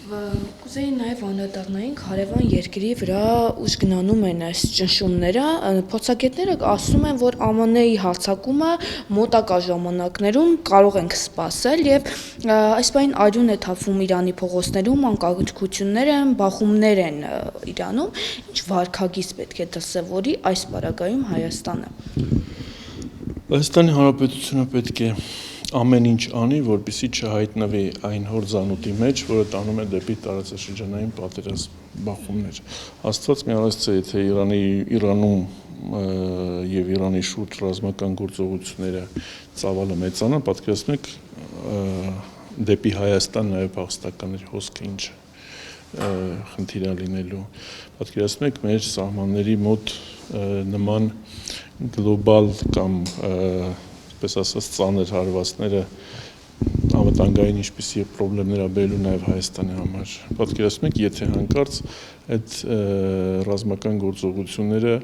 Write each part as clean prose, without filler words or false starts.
Կուզեի նաև անդրադառնալ հարևան երկրի վրա ուժ գնանում են այս ճնշումները, փորձագետները ասում են, որ ԱՄՆ-ի հարձակումը մոտակա ժամանակներում կարող ենք սպասել եւ այս բանին արյուն է թափվում Իրանի փողոցներում, անկարգություններ են, բախումներ են Իրանում, ինչ վարքագիծ պետք է դրսևորի այս պարագայում Հայաստանը։ Հայաստանի Հանրապետությունը պետք է ամեն ինչ անի, որպեսզի չհայտնվի այն հորձանուտի մեջ, որը տանում է դեպի տարածաշրջանային պատերազմ բախումներ։ Աստված մի արարծե, եթե Իրանում եւ Իրանի շուրջ ռազմական գործողությունները ծավալը մեծանա, պատկերացնեք դեպի Հայաստան նաեւ փախստականների հոսքը ինչ խնդիր է լինելու։ Պատկերացնեք մեր սահմանների մոտ նման գլոբալ կամ պես ասած ծանր հարվածները անվտանգային ինչպիսի խնդիրներ բերելու նաև Հայաստանի համար։ Պատկերացնում եք, եթե հանկարծ այդ ռազմական գործողությունները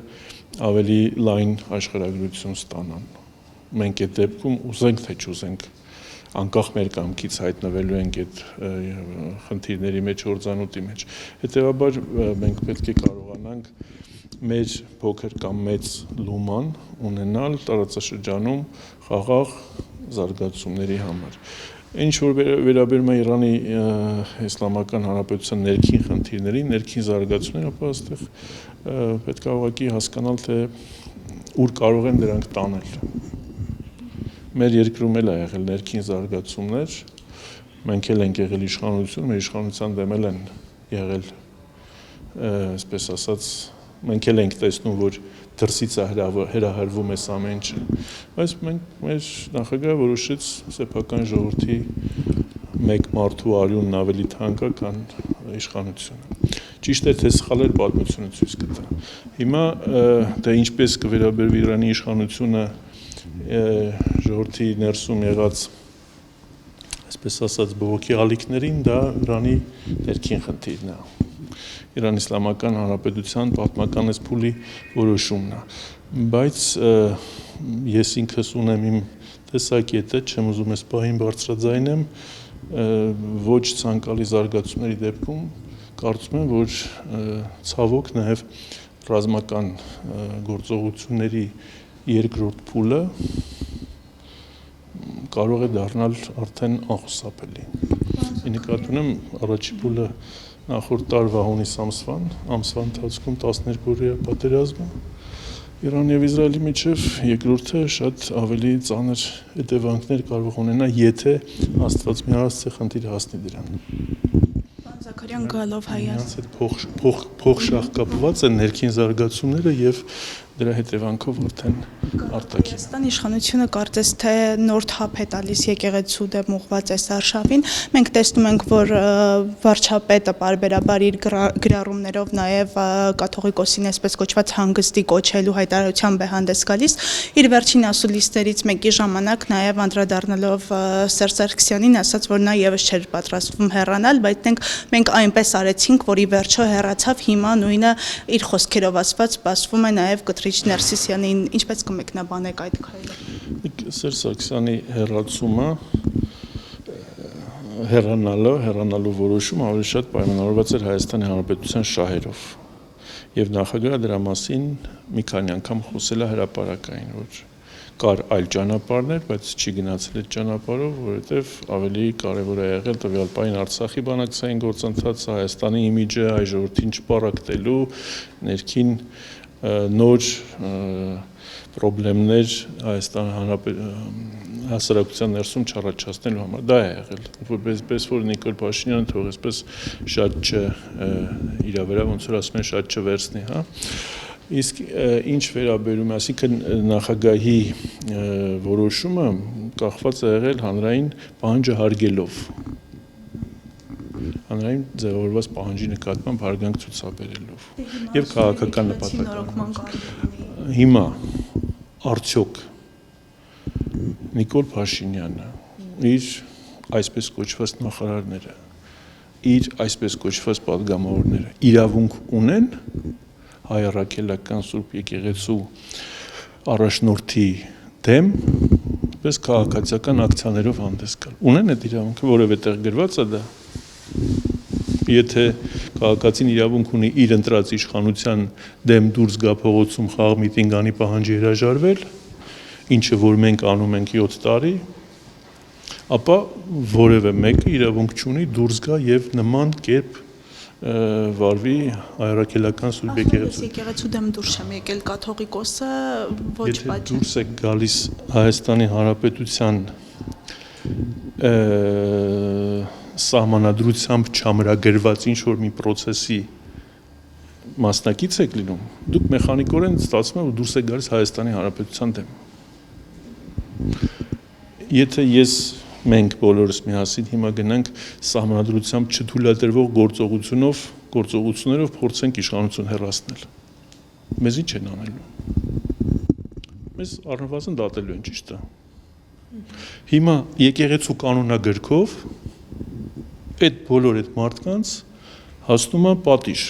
ավելի լայն աշխարհագրություն ստանան։ Մենք այդ դեպքում ուզենք թե չուզենք, անկախ մեր կամքից հայտնվելու ենք այդ խնդիրների մեջ, հորձանուտի մեջ։ Հետևաբար մենք պետք է կարողանանք մեր փոքր կամ մեծ լուման ունենալ տարածաշրջանում խաղաղ զարգացումների համար։ Ինչ որ վերաբերում է Իրանի Իսլամական Հանրապետության ներքին խնդիրներին, ներքին զարգացումները, ապա այստեղ պետք է ուղղակի հասկանալ, թե ուր կարող են դրանք տանել։ Մեր երկրում էլ է եղել ներքին զարգացումներ, մենք էլ ենք եղել իշխանություն, մեր իշխանության դեմ էլ են եղել, այսպես ասած, մենք էլ ենք տեսնում, որ դրսից է հրահրվում այս ամեն ինչը, բայց մեր նախագահը որոշեց սեփական ժողովրդի մեկ մարդու արյունն ավելի թանկ է, քան իշխանությունը։ Ճիշտ է, թե սխալ էր, պատմությունը ցույց կտա։ Հիմա դա ինչպես կվերաբերվի Իրանի իշխանությունը ժողովրդի ներսում եղած, այսպես ասած, բողոքի ալիքներին, դա Իրանի ներքին խնդիրն է։ Իրան Իսլամական Հանրապետության պատմական այս փուլի որոշումն է, բայց ես ինքս ունեմ իմ տեսակետը, չեմ ուզում այս պահին բարձրաձայնեմ, ոչ ցանկալի զարգացումների դեպքում կարծում եմ, որ ցավոք նաև ռազմական գործողությունների երկրորդ փուլը կարող է դառնալ արդեն անխուսափելի։ Նկատի ունեմ առաջին փուլը նախորդ տարվա հունիս ամսվա ընթացքում 12-օրյա պատերազմը Իրանի եւ Իսրայելի միջև, երկրորդը շատ ավելի ծանր հետևանքներ կարող ունենա, եթե Աստված մի արարծե խնդիր հասնի դրան։ Պարոն Զաքարյան, գալով Հայաստան փոխշահկապված են ներքին զարգացումները եւ դրա հետևանքով արդեն արտաքին։ Հայաստան իշխանությունը կարծես թե նոր թափ է տալիս եկեղեցու դեմ ուղղված այս արշավին։ Մենք տեսնում ենք, որ վարչապետը պարբերաբար իր գրառումներով նաև կաթողիկոսին այսպես կոչված հանգստի կոչելու հայտարարությամբ է հանդես գալիս։ Իր վերջին ասուլիսներից մեկի ժամանակ նաև անդրադառնալով Սերժ Սարգսյանին ասաց, որ նա եւս չէր պատրաստվում հեռանալ, բայց մենք այնպես արեցինք, որ ի վերջո հեռացավ, հիմա նույնը իր խոսքերով ասված սպասվում է նաև Կտրիչ Ներսիսյանին, ինչպես կմեկնաբանեք այդ քայլը։ Սերժ Սարգսյանի հեռանալու որոշումը ավելի շատ պայմանավորված էր Հայաստանի Հանրապետության շահերով եւ նախագահը դրա մասին մի քանի անգամ խոսել է հրապարակային, որ կար այլ ճանապարհներ, բայց չի գնացել այդ ճանապարհով, որովհետեւ ավելի կարեւոր է եղել տվյալ պահին Արցախի բանակցային գործընթացը, Հայաստանի իմիջը, այ ժողովրդին չպարակտելու, ներքին նոր խնդիրներ Հայաստանի հասարակության ներսում չառաջացնելու համար։ Դա է եղել, որպես որ Նիկոլ Փաշինյանը թող այսպես շատ իր վրա ոնց որ ասում են շատ չվերցնի, հա։ Իսկ ինչ վերաբերում է, այսինքն նախագահի որոշումը կախված է եղել հանրային պահանջը հարգելով, հանրային ձևավորված պահանջի նկատմամբ հարգանք ցուցաբերելով եւ քաղաքական նպատակով։ Հիմա արդյոք Նիկոլ Փաշինյանը իր այսպես կոչված նախարարները, իր այսպես կոչված պատգամավորները իրավունք ունեն հայ առաքելական Սուրբ եկեղեցու առաջնորդի դեմ պես քաղաքացիական ակցիաներով հանդես գալ։ Ունեն այդ իրավունքը, որևէ տեղ գրված է դա։ եթե քաղաքացին իրավունք ունի իր ընտրած իշխանության դեմ դուրս գա փողոցում խաղ միտինգ անի պահանջի հրաժարվել, ինչը որ մենք անում ենք 7 տարի, ապա որևէ մեկը իրավունք չունի դուրս գա եւ նման կերպ վարվի հայրաքելական Սուրբ եկեղեցու։ Եկեղեցու դեմ դուրս չեմ եկել, կաթողիկոսը ոչ Եթե պատճառ։ դուրս եք գալիս Հայաստանի Հանրապետության սահմանադրությամբ չամրագրված ինչ-որ մի process-ի մասնակից եք լինում, դուք մեխանիկորեն ստացվում է, որ դուրս եք գալիս Հայաստանի Հանրապետության դեմ։ Եթե մենք բոլորս միասին հիմա գնանք սահմանադրությամբ չթույլատրվող գործողություններով փորձենք իշխանություն հեռացնել։ Մեզ ինչ են անելու։ Մեզ առնվազն դատելու են, ճիշտ է։ Հիմա եկեղեցու կանոնագրքով այդ բոլոր այդ մարդկանց հասնում է պատիժ,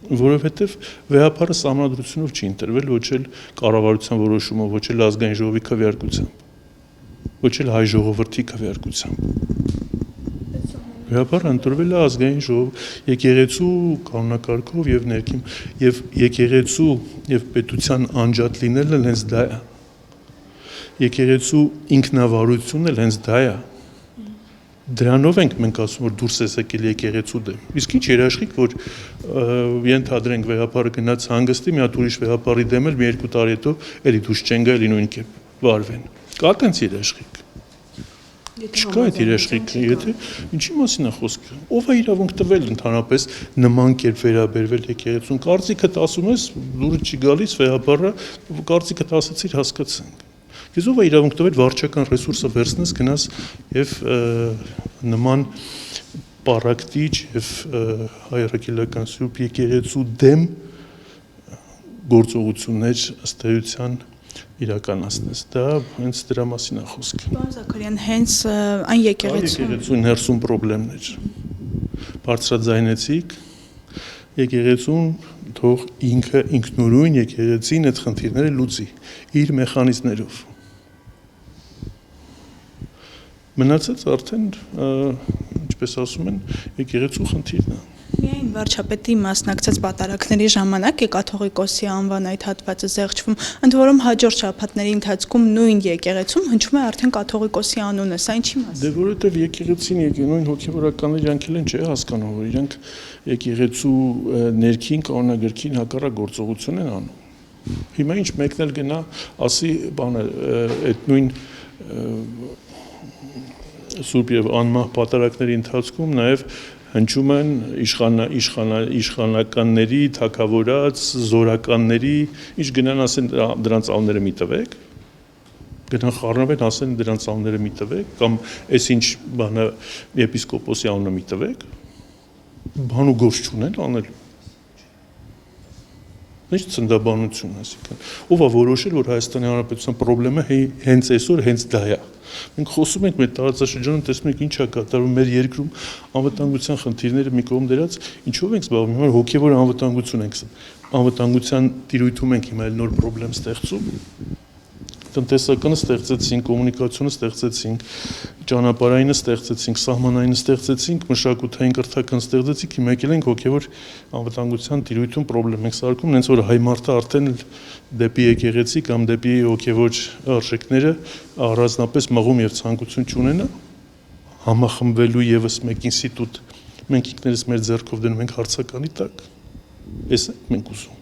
որովհետև վեհապարը սահմանադրությունով չի ընտրվել, ոչ էլ կառավարության որոշումով, ոչ էլ ազգային ժողովի քվեարկությամբ, ոչ էլ հայ ժողովրդի քվեարկությամբ։ Վեհապարը ընտրվել է ազգային ժողով, եկեղեցու կանոնակարգով եւ ներքին եւ եկեղեցու եւ պետության անջատ լինելը հենց դա է։ Եկեղեցու ինքնավարությունն էլ հենց դա է։ Դրանով ենք մենք ասում որ դուրս ես եկել եկեղեցու դեմ։ Իսկ ինչ երաշխիք որ ենթադրենք վեհապարը գնաց հանգստի, մի հատ ուրիշ վեհապարի դեմ էլ մի 2 տարի հետո էլի դուրս չեն գալի նույն կերպ վարվեն։ Կա տենց երաշխիք։ Չկա այդ երաշխիքը, եթե ինչի մասին է խոսքը։ Ով է իրավունք տվել ընդհանրապես նման կերպ վերաբերվել եկեղեցուն։ Կարծիքդ ասում ես, դուրս չի գալիս վեհապարը, կարծիքդ ասացիր հասկացանք։ Ես ով է իրավունք տվել վարչական ռեսուրսը վերցնես գնաս եւ նման պարակտիչ եւ հայրաքելական Սուրբ եկեղեցու դեմ գործողություններ ըստ էության իրականացնես։ Դա հենց դրա մասին է խոսքը։ Պարոն Զաքարյան, հենց այն եկեղեցու ներսում խնդիրներ։ Բարձրաձայնեցիք եկեղեցուն թող ինքը ինքնուրույն եկեղեցին այդ խնդիրները լուծի իր մեխանիզմներով։ Մնացած արդեն, ինչպես ասում են, եկեղեցու խնդիրն է։ Միայն վարչապետի մասնակցած պատարակների ժամանակ է կաթողիկոսի անվան այդ հատվածը զեղչվում, ընդ որում հաջորդ շաբաթների ընթացքում նույն եկեղեցում հնչում է արդեն կաթողիկոսի անունը, սա ինչի մասին։ Դե որովհետև եկեղեցին նույն հոգևորականները իրանք էլ են չէ հասկանում, որ իրանք եկեղեցու ներքին կանոնագրքին հակառակ գործողություն են անում։ Հիմա ինչ մեկն էլ գնա, ասի, բանը, այդ նույն Սուրբ եւ անմահ պատարակների ընթացքում նաեւ հնչում են իշխանականների, թագավորած, զորականների, ինչ գնան ասեն դրանց անունները մի տվեք, գնան խառնվեն ասեն դրանց անունները մի տվեք, կամ այս ինչ բանը եպիսկոպոսի անունը մի տվեք, բան ու գործ չունեն անել։ Ինչ ցնդաբանություն ասիկան։ Ով է որոշել, որ Հայաստանի Հանրապետության խնդրեմը հենց այսօր հենց դա է։ Մենք խոսում ենք մեր տարածաշրջանում, տեսնում ենք ինչ է կատարվում մեր երկրում անվտանգության խնդիրները մի կողմ դրած, ինչով ենք զբաղվում, հիմա հոգևոր անվտանգություն ենք, անվտանգության տիրույթում ենք հիմա այլ նոր խնդրեմ ստեղծում։ Տնտեսականը ստեղծեցինք, կոմունիկացիոնը ստեղծեցինք, ճանապարհայինը ստեղծեցինք, սահմանայինը ստեղծեցինք, մշակութային կրթական ստեղծեցինք, հիմա եկել ենք հոգևոր անվտանգության տիրույթում խնդրեմ ենք սարքում, հենց որ հայ մարդը արդեն դեպի եկեղեցի կամ դեպի հոգևոր արժեքները առանձնապես մղում եւ ցանկություն չունենա, համախմբվելու եւս մեկ ինստիտուտ մենք ինքներս մեր ձեռքով դնում ենք հարցականի տակ։ Էս մենք ուզում։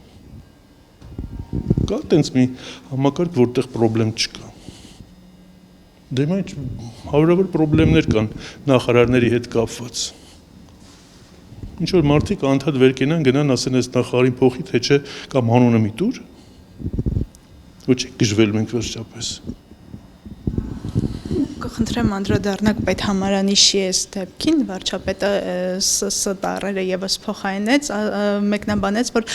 Կա տենց մի համակարգ, որտեղ խնդրեմ չկա։ Դե մայ հարյուրավոր խնդիրներ կան նախարարների հետ կապված։ Ինչ որ մարդիկ անդադ վեր կենան, գնան ասեն այս նախարարին փոխի, թե չէ, կամ հանունը մի տուր։ Ոչ է գժվել մենք վերջապես։ Կխնդրեմ անդրադառնաք պետհամարանիշի այս դեպքին, վարչապետը տառերը եւս փոխարինեց, մեկնաբանեց, որ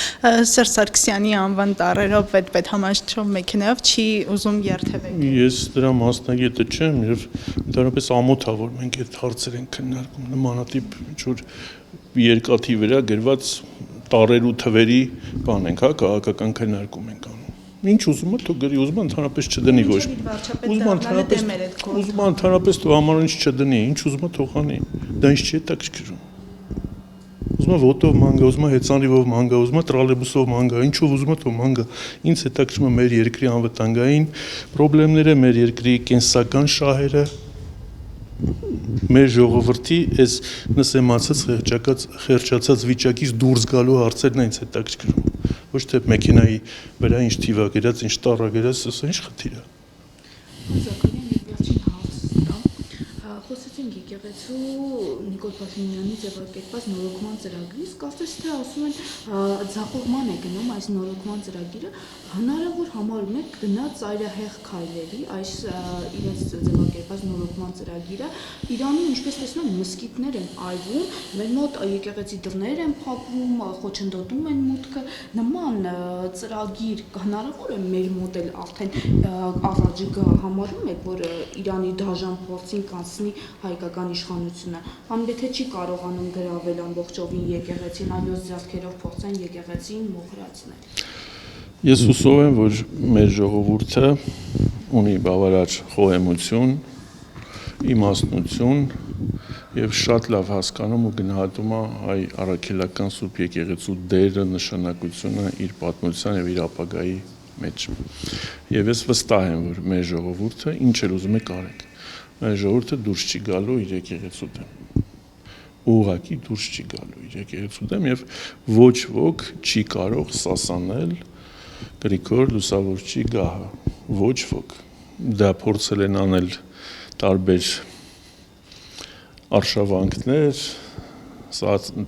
Սերժ Սարգսյանի անվան տառերով այդ պետհամարանիշով մեքենայով չի ուզում երթևեկել։ Ես դրա մասնագետը չեմ եւ ընդհանրապես ամոթ է, որ մենք այդ հարցեր ենք քննարկում, նմանատիպ ինչ-որ երկաթի վրա գրված տառեր ու թվերի բան ենք, հա, քաղաքական քննարկում ենք անում։ Ինչ ուզում է թող գրի, ուզում է ընդհանրապես չդնի ոչ։ Ուզում է ընդհանրապես թող ամառ ինչ չդնի, ինչ ուզում է թող անի։ Դա ինչ չի հետաքրքրում։ Ուզում է ոտով ման գա, ուզում է հեծանիվով ման գա, ուզում է տրոլեյբուսով ման գա, ինչով ուզում է թող ման գա։ Ինձ հետաքրքրում է մեր երկրի անվտանգային խնդիրները, մեր երկրի կենսական շահերը, մեր ժողովրդի այս նսեմացած խեղճացած վիճակից դուրս գալու հարցերն են ինձ հետաքրքրում։ Ոչ թե մեքենայի վրա ինչ թիվա գրած, ինչ տառա գրած, սա ինչ խնդիր է։ Խոսեցինք եկեղեցու Նիկոլ Փաշինյանի ձևակերպած նորոգման ծրագրից, կարծես թե ասում են ձախողման է գնում այս նորոգման ծրագիրը, հնարավոր համարում եք գնալ ծայրահեղ քայլերի այս իրենց ձևակերպած նորոգման ծրագիրը, Իրանում ինչպես տեսնում են մզկիթներ են այրվում, մեր մոտ եկեղեցի դռներ են փակվում, խոչընդոտում են մուտքը, նման ծրագիր հնարավոր է մեր մոտ էլ արդեն առաջ գա, համարում եք, որ Իրանի դաժան փորձին կանցնի հայկական իշխանությունը, կամ եթե չի կարողանում գրավել ամբողջովին եկեղեցին, այլոց ձեռքերով փորձեն եկեղեցին մոխրացնել։ Ես հուսով եմ, որ մեր ժողովուրդը ունի բավարար խոհեմություն, իմաստնություն եւ շատ լավ հասկանում ու գնահատում է հայ առաքելական Սուրբ եկեղեցու դերը, նշանակությունը իր պատմության եւ իր ապագայի մեջ։ Եվ ես վստահ եմ, որ մեր ժողովուրդը ինչ էլ ուզում է կարեք։ Մեր ժողովուրդը դուրս չի գալու իր եկեղեցու դեմ։ Ուղղակի դուրս չի գալու իր եկեղեցու դեմ եւ ոչ ոք չի կարող սասանել Գրիգոր Լուսավորչի գահը։ Ոչ ոք։ Դա փորձել են անել տարբեր արշավանքներ,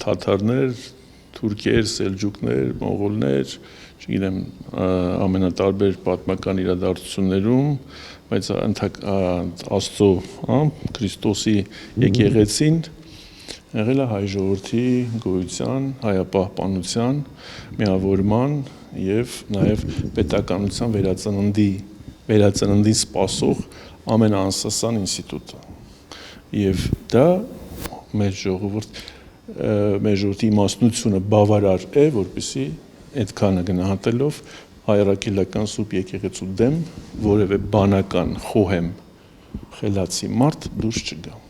թաթարներ, թուրքեր, սելջուկներ, մոնղոլներ, չգիտեմ, ամենատարբեր պատմական իրադարձություններում, բայց Աստծո, Քրիստոսի եկեղեցին եղել է հայ ժողովրդի գոյության, հայապահպանության, միավորման եւ նաեւ պետականության վերածննդի սպասող ամենաանսասան ինստիտուտը։ Եվ դա մեր ժողովրդի իմաստնությունը բավարար է, որպեսզի այդքանը գնահատելով հայրաքելական Սուրբ եկեղեցու դեմ որևէ բանական խոհեմ խելացի մարդ դուրս չգա։